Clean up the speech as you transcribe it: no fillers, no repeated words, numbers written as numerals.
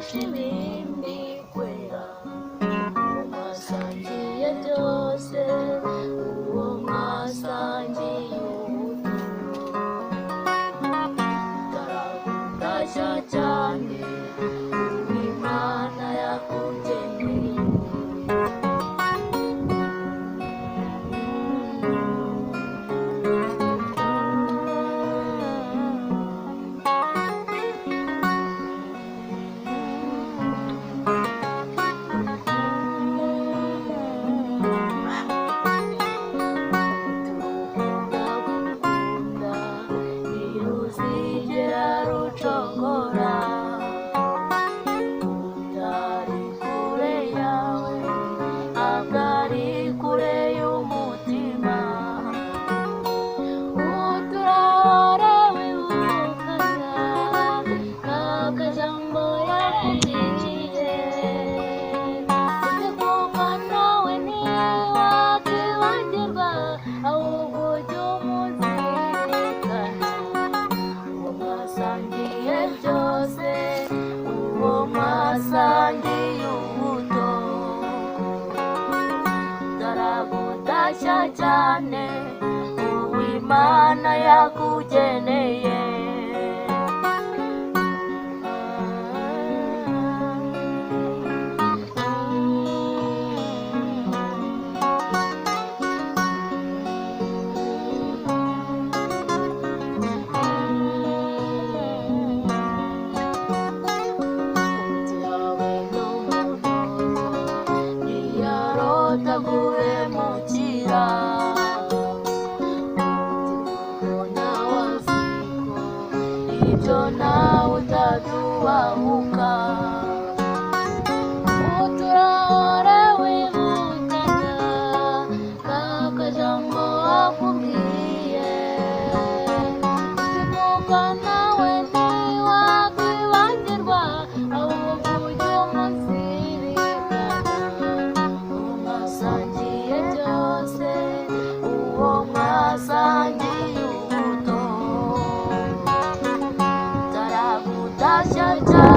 kurusha ibindi kwera, uwo mwasangiye byose, uwo mwasangiye ubuturo, taragutashya cyane, uwo Imana yakugeneye. Taragutashya cyane, uwo Imana yakugeneye. Guhemukira nawaziko ibyo nawe utaduhahuka, uturahora wibukana kakajambo wakubwiye, utimuka nawe ntiwakwibagirwa, ahubwo ujye umusirikana, mwasangiye byose, uwo mwasangiye ubuto, taragutashya cyane.